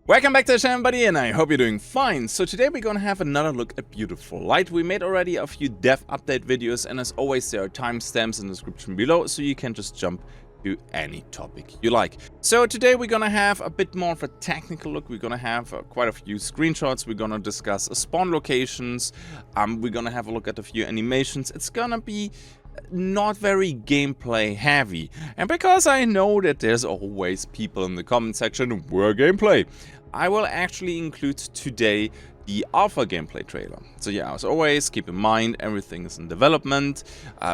Welcome back to the channel, everybody, and I hope you're doing fine. So today we're gonna have another look at Beautiful Light. We made already a few dev update videos, and as always there are timestamps in the description below, so you can just jump to any topic you like. So today we're gonna have a bit more of a technical look. We're gonna have quite a few screenshots. We're gonna discuss spawn locations. We're gonna have a look at a few animations. It's gonna be not very gameplay heavy, and because I know that there's always people in the comment section where gameplay, I will actually include today the alpha gameplay trailer. So yeah, as always, keep in mind everything is in development.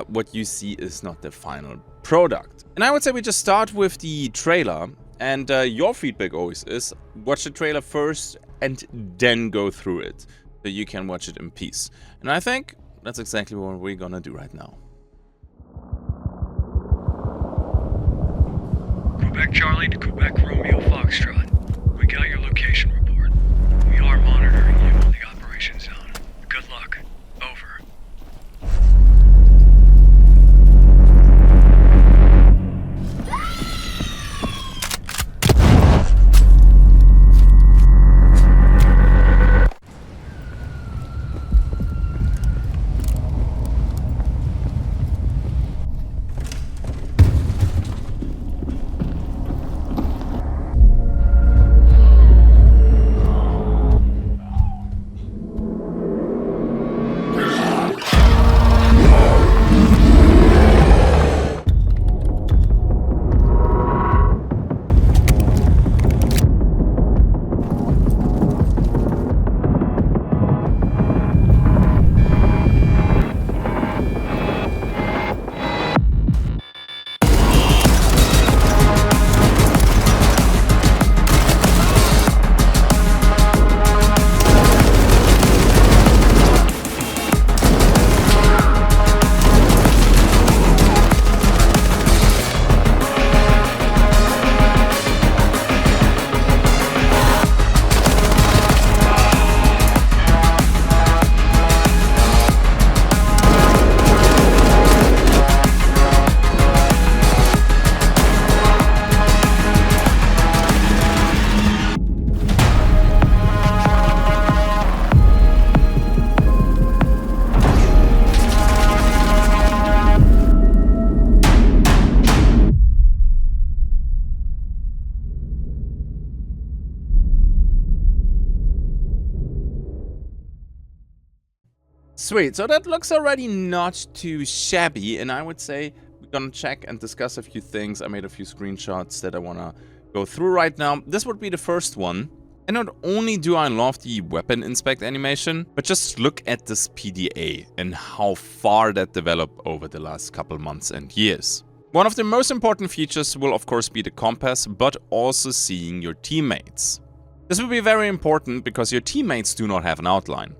What you see is not the final product. And I would say we just start with the trailer, and your feedback always is watch the trailer first and then go through it so you can watch it in peace. And I think that's exactly what we're gonna do right now. Quebec Charlie to Quebec Romeo Foxtrot. We got your location report. We are monitoring you on the operation zone. Good luck. Over. Sweet, so that looks already not too shabby, and I would say we're gonna check and discuss a few things. I made a few screenshots that I wanna go through right now. This would be the first one. And not only do I love the weapon inspect animation, but just look at this PDA and how far that developed over the last couple months and years. One of the most important features will of course be the compass, but also seeing your teammates. This will be very important because your teammates do not have an outline.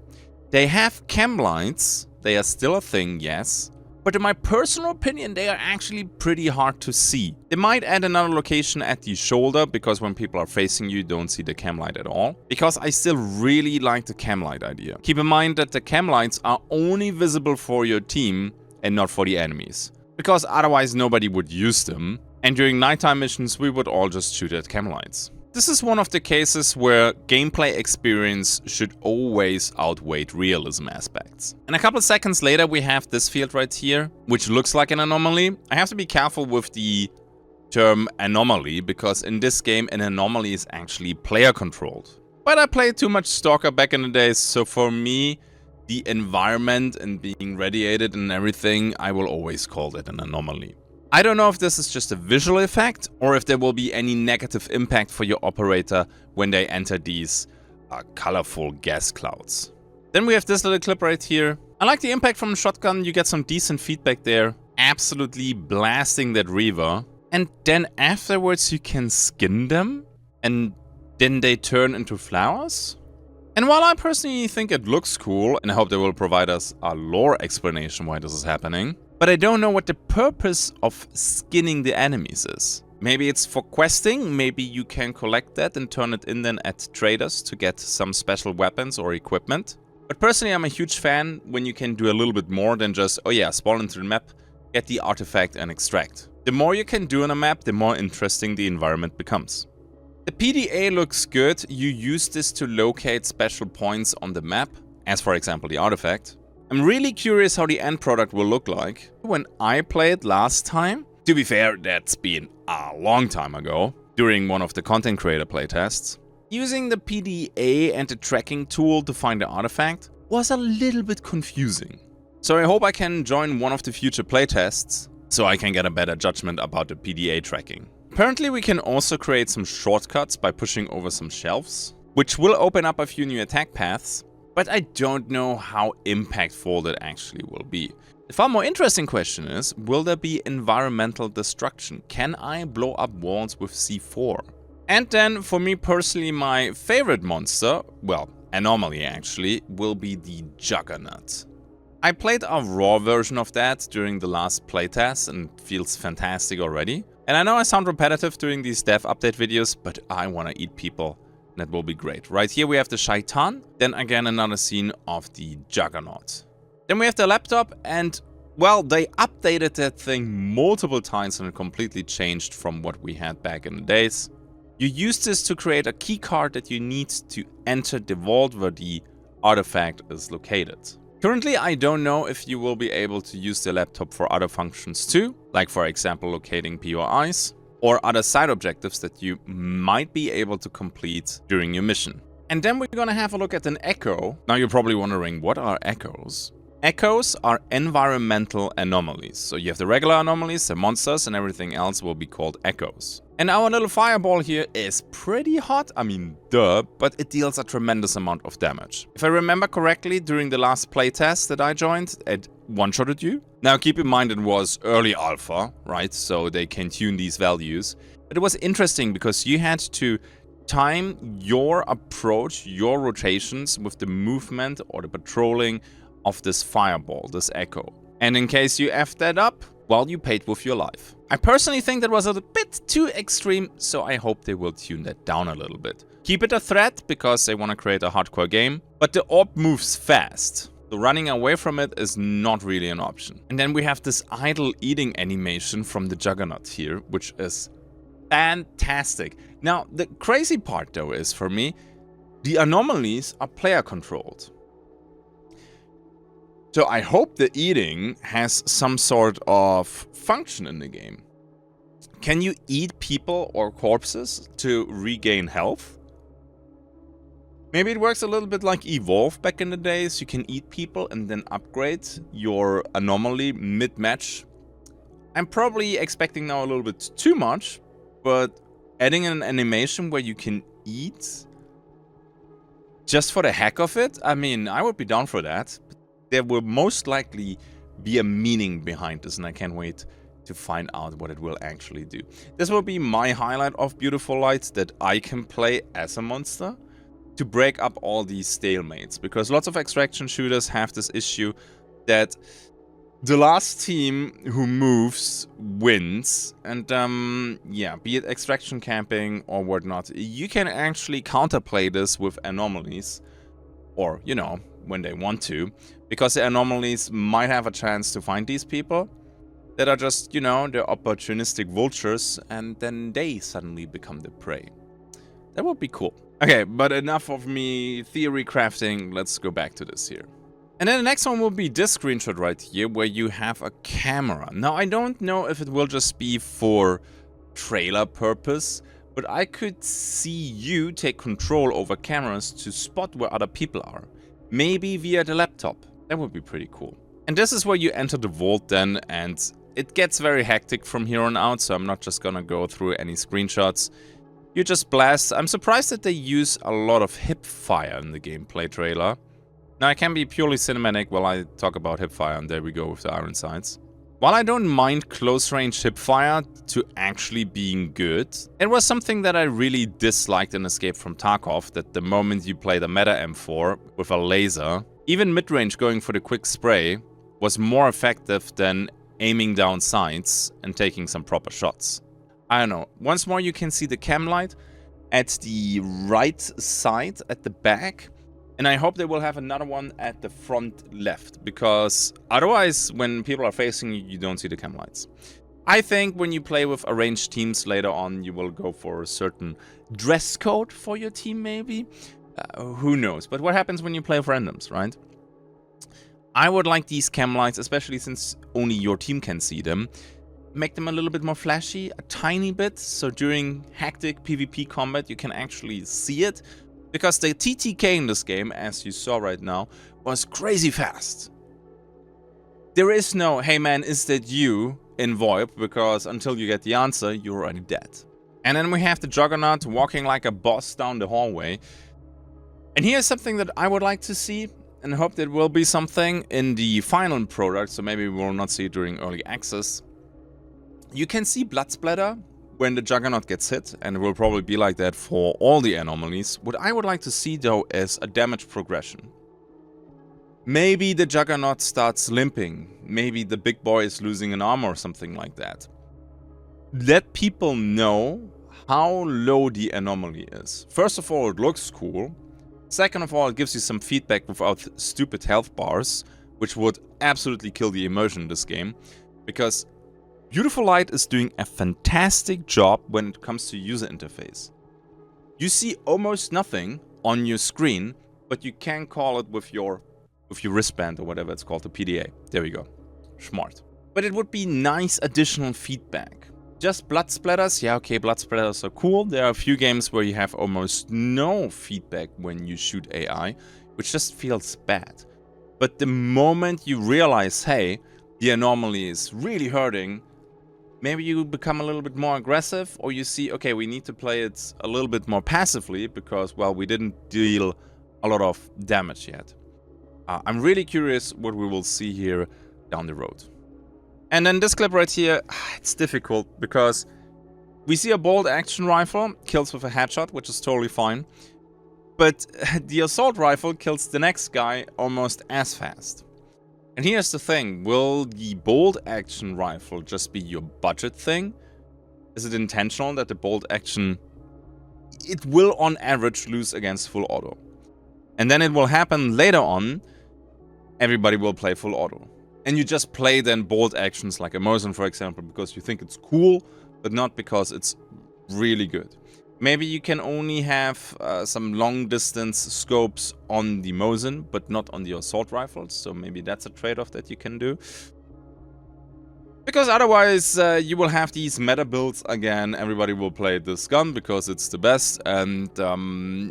They have cam lights, they are still a thing, yes, but in my personal opinion they are actually pretty hard to see. They might add another location at the shoulder, because when people are facing you don't see the cam light at all, because I still really like the cam light idea. Keep in mind that the cam lights are only visible for your team and not for the enemies, because otherwise nobody would use them, and during nighttime missions we would all just shoot at cam lights. This is one of the cases where gameplay experience should always outweigh realism aspects. And a couple seconds later we have this field right here, which looks like an anomaly. I have to be careful with the term anomaly, because in this game an anomaly is actually player controlled. But I played too much Stalker back in the days, so for me the environment and being radiated and everything, I will always call it an anomaly. I don't know if this is just a visual effect or if there will be any negative impact for your operator when they enter these colorful gas clouds. Then we have this little clip right here. I like the impact from the shotgun, you get some decent feedback there. Absolutely blasting that Reaver. And then afterwards you can skin them and then they turn into flowers. And while I personally think it looks cool, and I hope they will provide us a lore explanation why this is happening, but I don't know what the purpose of skinning the enemies is. Maybe it's for questing, maybe you can collect that and turn it in then at traders to get some special weapons or equipment. But personally I'm a huge fan when you can do a little bit more than just, oh yeah, spawn into the map, get the artifact and extract. The more you can do on a map, the more interesting the environment becomes. The PDA looks good. You use this to locate special points on the map, as for example the artifact. I'm really curious how the end product will look like. When I played last time, to be fair, that's been a long time ago, during one of the content creator playtests, using the PDA and the tracking tool to find the artifact was a little bit confusing. So I hope I can join one of the future playtests, so I can get a better judgment about the PDA tracking. Apparently we can also create some shortcuts by pushing over some shelves, which will open up a few new attack paths, but I don't know how impactful that actually will be. The far more interesting question is, will there be environmental destruction? Can I blow up walls with C4? And then, for me personally, my favorite monster, well, Anomaly actually, will be the Juggernaut. I played a raw version of that during the last playtest and it feels fantastic already. And I know I sound repetitive during these dev update videos, but I want to eat people. That will be great. Right here we have the Shaitan, then again another scene of the Juggernaut. Then we have the laptop and, well, they updated that thing multiple times and it completely changed from what we had back in the days. You use this to create a keycard that you need to enter the vault where the artifact is located. Currently, I don't know if you will be able to use the laptop for other functions too, like for example locating POIs, or other side objectives that you might be able to complete during your mission. And then we're gonna have a look at an echo. Now you're probably wondering, what are echoes? Echoes are environmental anomalies. So you have the regular anomalies, the monsters, and everything else will be called echoes. And our little fireball here is pretty hot, I mean duh, but it deals a tremendous amount of damage. If I remember correctly, during the last playtest that I joined, it one-shotted you. Now keep in mind it was early alpha, right, so they can tune these values. But it was interesting because you had to time your approach, your rotations with the movement or the patrolling of this fireball, this echo. And in case you effed that up, well, you paid with your life. I personally think that was a bit too extreme, so I hope they will tune that down a little bit. Keep it a threat, because they want to create a hardcore game, but the orb moves fast. So running away from it is not really an option. And then we have this idle eating animation from the Juggernaut here, which is fantastic. Now, the crazy part though is, for me, the anomalies are player controlled. So I hope the eating has some sort of function in the game. Can you eat people or corpses to regain health? Maybe it works a little bit like Evolve back in the days. You can eat people and then upgrade your anomaly mid-match. I'm probably expecting now a little bit too much, but adding an animation where you can eat just for the heck of it, I mean, I would be down for that. There will most likely be a meaning behind this, and I can't wait to find out what it will actually do. This will be my highlight of Beautiful Lights, that I can play as a monster to break up all these stalemates, because lots of extraction shooters have this issue that the last team who moves wins, and yeah, be it extraction camping or whatnot, you can actually counterplay this with anomalies, or, you know, when they want to, because the anomalies might have a chance to find these people that are just, you know, they're opportunistic vultures, and then they suddenly become the prey. That would be cool. Okay, but enough of me theory crafting, let's go back to this here. And then the next one will be this screenshot right here, where you have a camera. Now, I don't know if it will just be for trailer purpose, but I could see you take control over cameras to spot where other people are. Maybe via the laptop. That would be pretty cool. And this is where you enter the vault then, and it gets very hectic from here on out, so I'm not just gonna go through any screenshots. You just blast. I'm surprised that they use a lot of hip fire in the gameplay trailer. Now, it can be purely cinematic while I talk about hip fire, and there we go with the iron sights. While I don't mind close-range hipfire to actually being good, it was something that I really disliked in Escape from Tarkov, that the moment you play the meta M4 with a laser, even mid-range going for the quick spray was more effective than aiming down sights and taking some proper shots. I don't know. Once more, you can see the cam light at the right side at the back. And I hope they will have another one at the front left, because otherwise, when people are facing you, you don't see the cam lights. I think when you play with arranged teams later on, you will go for a certain dress code for your team, maybe. Who knows? But what happens when you play with randoms, right? I would like these cam lights, especially since only your team can see them, make them a little bit more flashy, a tiny bit, so during hectic PvP combat you can actually see it. Because the TTK in this game, as you saw right now, was crazy fast. There is no, hey man, is that you in VoIP, because until you get the answer, you're already dead. And then we have the Juggernaut walking like a boss down the hallway. And here's something that I would like to see, and hope there will be something in the final product, so maybe we will not see it during early access. You can see blood splatter when the Juggernaut gets hit, and it will probably be like that for all the anomalies. What I would like to see though is a damage progression. Maybe the Juggernaut starts limping, maybe the big boy is losing an arm or something like that. Let people know how low the anomaly is. First of all, it looks cool. Second of all, it gives you some feedback without stupid health bars, which would absolutely kill the immersion in this game, because Beautiful Light is doing a fantastic job when it comes to user interface. You see almost nothing on your screen, but you can call it with your wristband or whatever it's called, the PDA. There we go. Smart. But it would be nice additional feedback. Just blood splatters, yeah, okay, blood splatters are cool. There are a few games where you have almost no feedback when you shoot AI, which just feels bad. But the moment you realize, hey, the anomaly is really hurting, maybe you become a little bit more aggressive, or you see, okay, we need to play it a little bit more passively because, well, we didn't deal a lot of damage yet. I'm really curious what we will see here down the road. And then this clip right here, it's difficult because we see a bolt action rifle, kills with a headshot, which is totally fine. But the assault rifle kills the next guy almost as fast. And here's the thing, will the bolt action rifle just be your budget thing? Is it intentional that the bolt action, it will on average lose against full auto? And then it will happen later on, everybody will play full auto. And you just play then bolt actions like a Mosin, for example, because you think it's cool, but not because it's really good. Maybe you can only have some long distance scopes on the Mosin, but not on the assault rifles. So maybe that's a trade-off that you can do. Because otherwise you will have these meta builds again. Everybody will play this gun because it's the best. And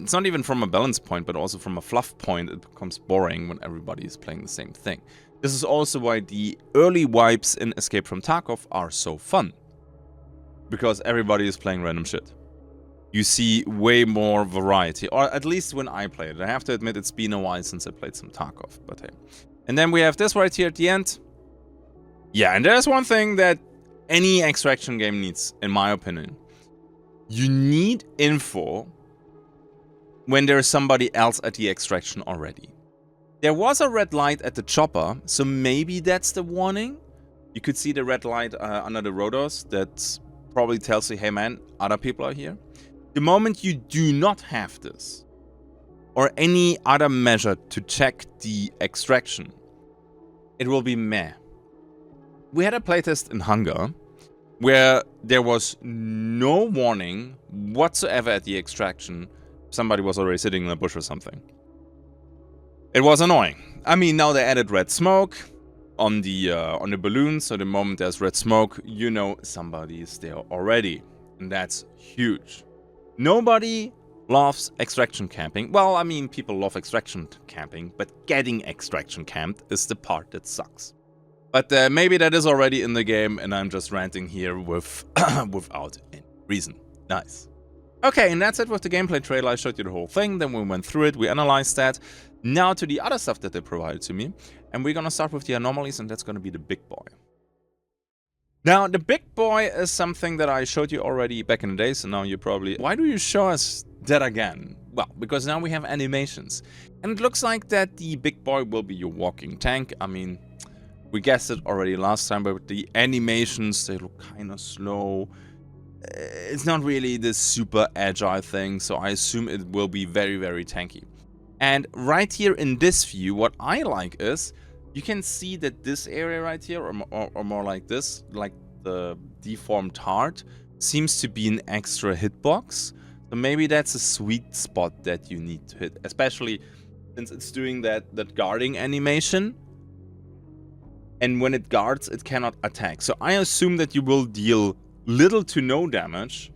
it's not even from a balance point, but also from a fluff point. It becomes boring when everybody is playing the same thing. This is also why the early wipes in Escape from Tarkov are so fun. Because everybody is playing random shit. You see way more variety, or at least when I played it. I have to admit it's been a while since I played some Tarkov, but hey. And then we have this right here at the end. Yeah, and there's one thing that any extraction game needs, in my opinion. You need info when there's somebody else at the extraction already. There was a red light at the chopper, so maybe that's the warning. You could see the red light under the rotors that probably tells you, hey man, other people are here. The moment you do not have this, or any other measure to check the extraction, it will be meh. We had a playtest in Hunger, where there was no warning whatsoever at the extraction. Somebody was already sitting in a bush or something. It was annoying. I mean, now they added red smoke on the balloon, so the moment there's red smoke, you know somebody is there already. And that's huge. Nobody loves extraction camping. Well, I mean, people love extraction camping, but getting extraction camped is the part that sucks. But maybe that is already in the game, and I'm just ranting here with without any reason. Nice. Okay, and that's it with the gameplay trailer. I showed you the whole thing, then we went through it, we analyzed that. Now to the other stuff that they provided to me, and we're gonna start with the anomalies, and that's gonna be the big boy. Now, the big boy is something that I showed you already back in the day, so now you're probably, why do you show us that again? Well, because now we have animations. And it looks like that the big boy will be your walking tank. I mean, we guessed it already last time, but the animations, they look kind of slow. It's not really this super agile thing, so I assume it will be very, very tanky. And right here in this view, what I like is, you can see that this area right here, or more like this, like the deformed heart seems to be an extra hitbox. So maybe that's a sweet spot that you need to hit, especially since it's doing that guarding animation. And when it guards, it cannot attack. So I assume that you will deal little to no damage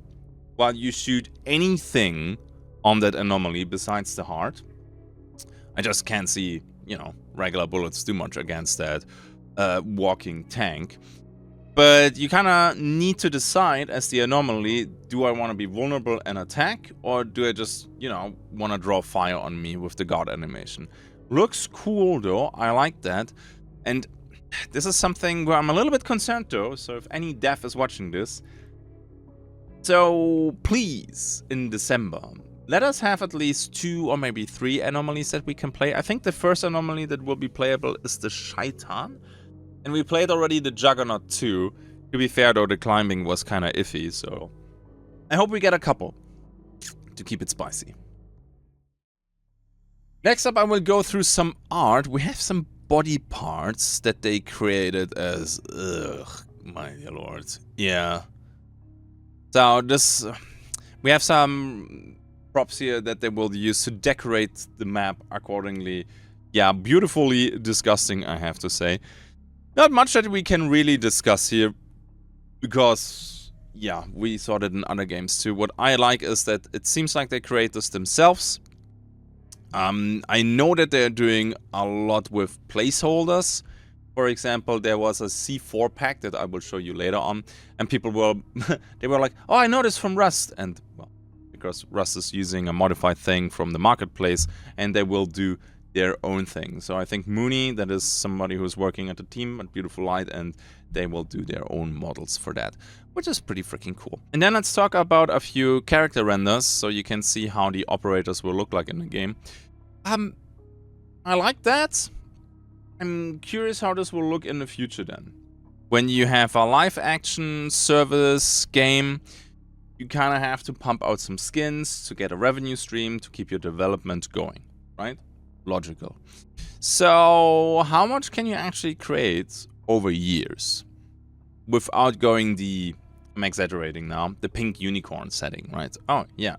while you shoot anything on that anomaly besides the heart. I just can't see, you know, regular bullets do much against that walking tank. But you kind of need to decide as the anomaly, do I want to be vulnerable and attack? Or do I just, you know, want to draw fire on me with the guard animation? Looks cool though, I like that. And this is something where I'm a little bit concerned though, so if any dev is watching this, so please, in December, let us have at least 2 or maybe 3 anomalies that we can play. I think the first anomaly that will be playable is the Shaitan. And we played already the Juggernaut 2. To be fair though, the climbing was kind of iffy, so I hope we get a couple to keep it spicy. Next up, I will go through some art. We have some body parts that they created as... Ugh, my lord. Yeah. So this... we have some props here that they will use to decorate the map accordingly. Yeah, beautifully disgusting, I have to say. Not much that we can really discuss here, because, yeah, we saw that in other games too. What I like is that it seems like they create this themselves. I know that they're doing a lot with placeholders. For example, there was a C4 pack that I will show you later on, and people were, they were like, oh, I know this from Rust, and, well, because Rust is using a modified thing from the marketplace, and they will do their own thing. So I think Mooney, that is somebody who's working at the team at Beautiful Light, and they will do their own models for that, which is pretty freaking cool. And then let's talk about a few character renders, so you can see how the operators will look like in the game. I like that. I'm curious how this will look in the future then. When you have a live action service game, you kind of have to pump out some skins to get a revenue stream to keep your development going, right? Logical. So how much can you actually create over years without going the, I'm exaggerating now, the pink unicorn setting, right? Oh, yeah.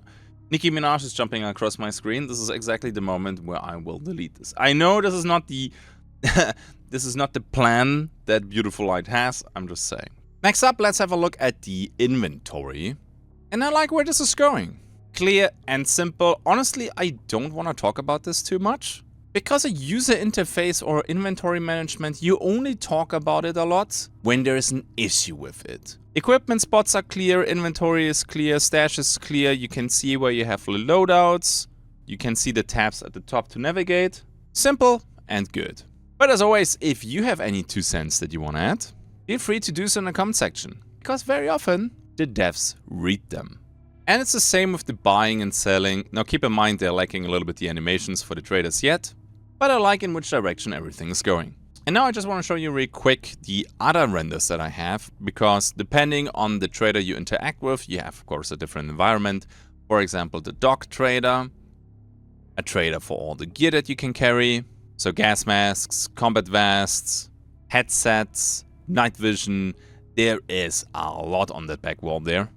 Nicki Minaj is jumping across my screen. This is exactly the moment where I will delete this. I know this is not the this is not the plan that Beautiful Light has, I'm just saying. Next up, let's have a look at the inventory. And I like where this is going. Clear and simple. Honestly, I don't want to talk about this too much. Because a user interface or inventory management, you only talk about it a lot when there is an issue with it. Equipment spots are clear, inventory is clear, stash is clear, you can see where you have loadouts, you can see the tabs at the top to navigate. Simple and good. But as always, if you have any 2 cents that you want to add, feel free to do so in the comment section, because very often the devs read them. And it's the same with the buying and selling. Now keep in mind they're lacking a little bit the animations for the traders yet, but I like in which direction everything is going. And now I just want to show you real quick the other renders that I have, because depending on the trader you interact with, you have of course a different environment. For example, the dog trader, a trader for all the gear that you can carry, so gas masks, combat vests, headsets, night vision. There is a lot on that back wall there.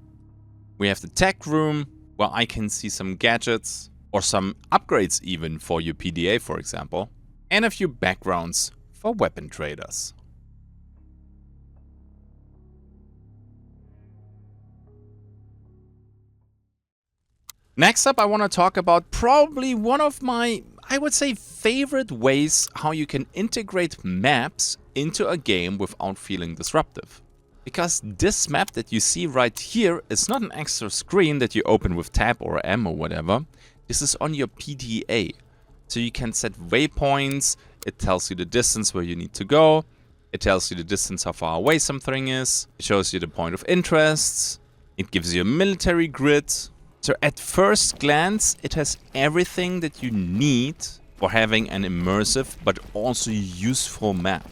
We have the tech room, where I can see some gadgets, or some upgrades even for your PDA, for example, and a few backgrounds for weapon traders. Next up, I want to talk about probably one of my, I would say, favorite ways how you can integrate maps into a game without feeling disruptive. Because this map that you see right here is not an extra screen that you open with tab or M or whatever. This is on your PDA. So you can set waypoints, it tells you the distance where you need to go, it tells you the distance how far away something is, it shows you the point of interest, it gives you a military grid. So at first glance, it has everything that you need for having an immersive but also useful map.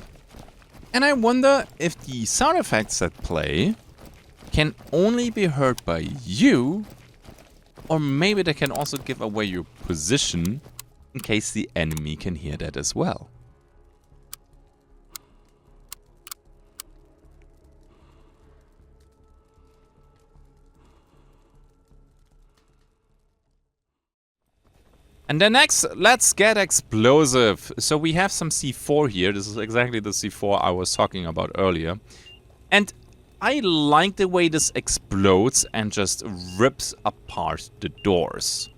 And I wonder if the sound effects that play can only be heard by you, or maybe they can also give away your position in case the enemy can hear that as well. And then next, let's get explosive. So we have some C4 here. This is exactly the C4 I was talking about earlier. And I like the way this explodes and just rips apart the doors.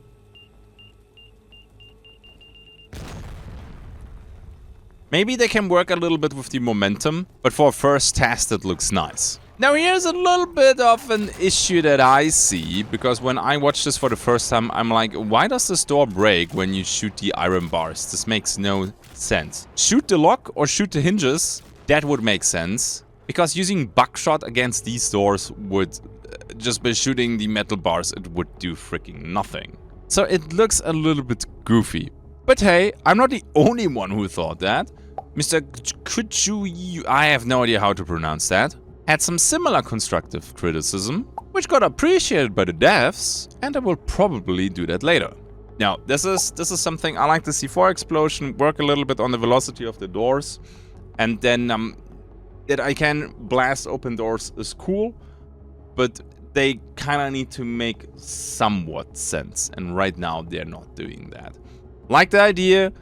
Maybe they can work a little bit with the momentum, but for a first test it looks nice. Now here's a little bit of an issue that I see, because when I watched this for the first time, I'm like, why does this door break when you shoot the iron bars? This makes no sense. Shoot the lock or shoot the hinges, that would make sense. Because using buckshot against these doors would, just by shooting the metal bars, it would do freaking nothing. So it looks a little bit goofy. But hey, I'm not the only one who thought that. Mr. Kuchu, I have no idea how to pronounce that, had some similar constructive criticism, which got appreciated by the devs, and I will probably do that later. Now, this is something I like the C4 explosion, work a little bit on the velocity of the doors, and then that I can blast open doors is cool, but they kind of need to make somewhat sense, and right now they're not doing that. Like the idea,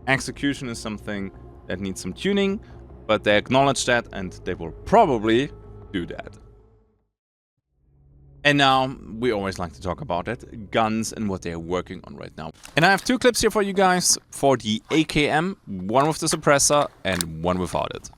execution is something that needs some tuning, but they acknowledge that and they will probably do that. And now, we always like to talk about it, guns and what they're working on right now. And I have two clips here for you guys for the AKM, one with the suppressor and one without it.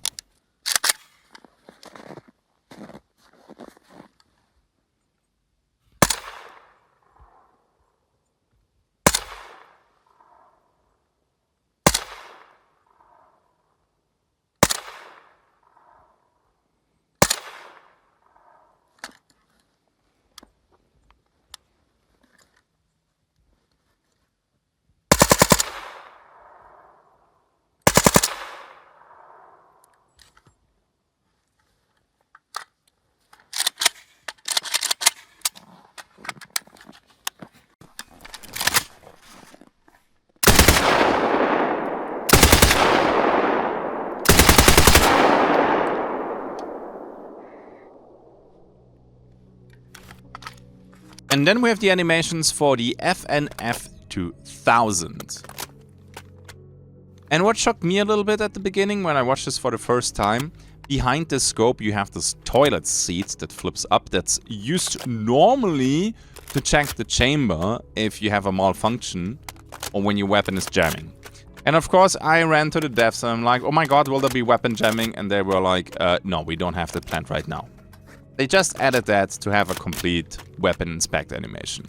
And then we have the animations for the FNF 2000. And what shocked me a little bit at the beginning when I watched this for the first time, behind the scope you have this toilet seat that flips up that's used normally to check the chamber if you have a malfunction or when your weapon is jamming. And of course I ran to the devs and I'm like, oh my god, will there be weapon jamming? And they were like, no, we don't have that planned right now. They just added that to have a complete weapon inspect animation.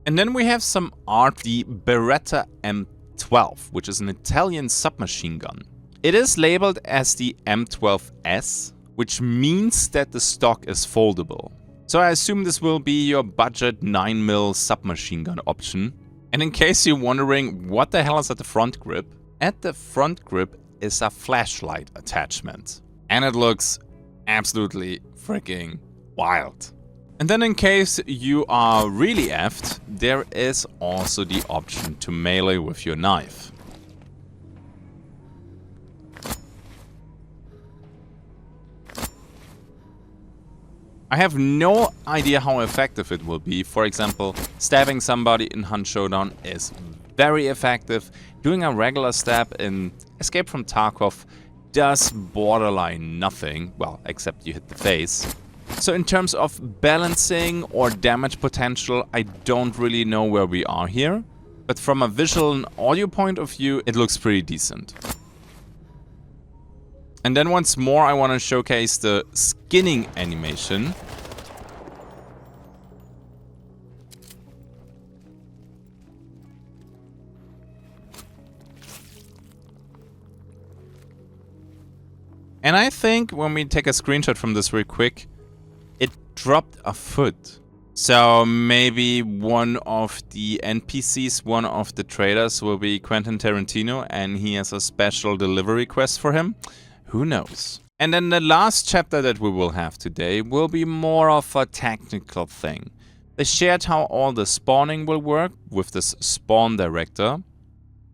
And then we have some art, the Beretta M12, which is an Italian submachine gun. It is labeled as the M12S, which means that the stock is foldable. So I assume this will be your budget 9mm submachine gun option. And in case you're wondering what the hell is at the front grip is a flashlight attachment. And it looks absolutely freaking wild. And then in case you are really effed, there is also the option to melee with your knife. I have no idea how effective it will be. For example, stabbing somebody in Hunt Showdown is very effective. Doing a regular stab in Escape from Tarkov does borderline nothing. Well, except you hit the face. So in terms of balancing or damage potential, I don't really know where we are here. But from a visual and audio point of view, it looks pretty decent. And then once more, I want to showcase the skinning animation. And I think when we take a screenshot from this real quick, it dropped a foot. So maybe one of the NPCs, one of the traders will be Quentin Tarantino and he has a special delivery quest for him. Who knows? And then the last chapter that we will have today will be more of a technical thing. They shared how all the spawning will work with this spawn director.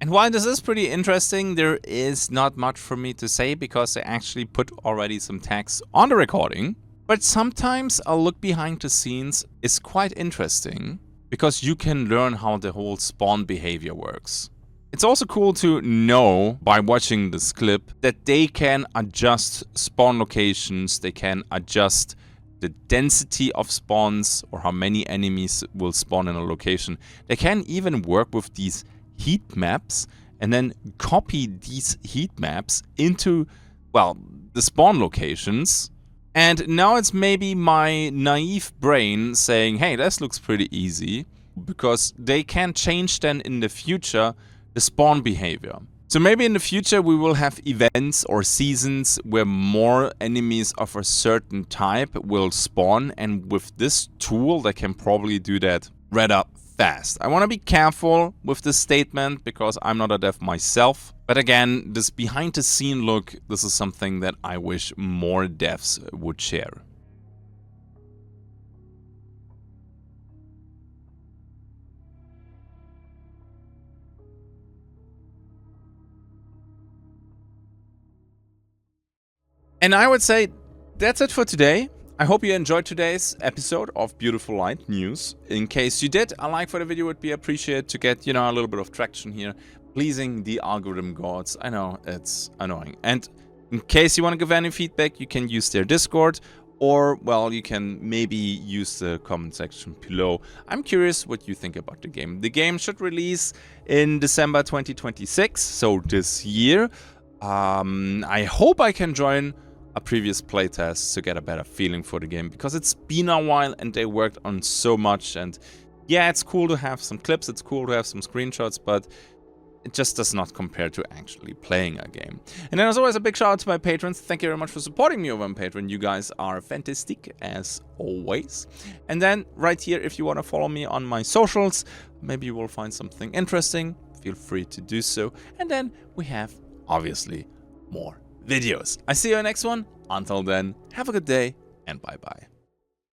And while this is pretty interesting, there is not much for me to say because I actually put already some text on the recording. But sometimes a look behind the scenes is quite interesting because you can learn how the whole spawn behavior works. It's also cool to know by watching this clip that they can adjust spawn locations, they can adjust the density of spawns or how many enemies will spawn in a location. They can even work with these heat maps and then copy these heat maps into, well, the spawn locations. And now it's maybe my naive brain saying, hey, this looks pretty easy, because they can change then in the future the spawn behavior. So maybe in the future we will have events or seasons where more enemies of a certain type will spawn, and with this tool they can probably do that rather fast. I want to be careful with this statement because I'm not a dev myself. But again, this behind the scene look, this is something that I wish more devs would share. And I would say that's it for today. I hope you enjoyed today's episode of Beautiful Light News. In case you did, a like for the video would be appreciated to get, a little bit of traction here, pleasing the algorithm gods. I know, it's annoying. And in case you want to give any feedback, you can use their Discord, or, well, you can maybe use the comment section below. I'm curious what you think about the game. The game should release in December 2026, so this year. I hope I can join a previous playtest to get a better feeling for the game, because it's been a while and they worked on so much. And yeah, it's cool to have some clips, it's cool to have some screenshots, but it just does not compare to actually playing a game. And then as always, a big shout out to my patrons. Thank you very much for supporting me over on Patreon. You guys are fantastic as always. And then right here, if you want to follow me on my socials, maybe you will find something interesting, feel free to do so. And then we have obviously more videos. I see you in the next one. Until then, have a good day and bye bye.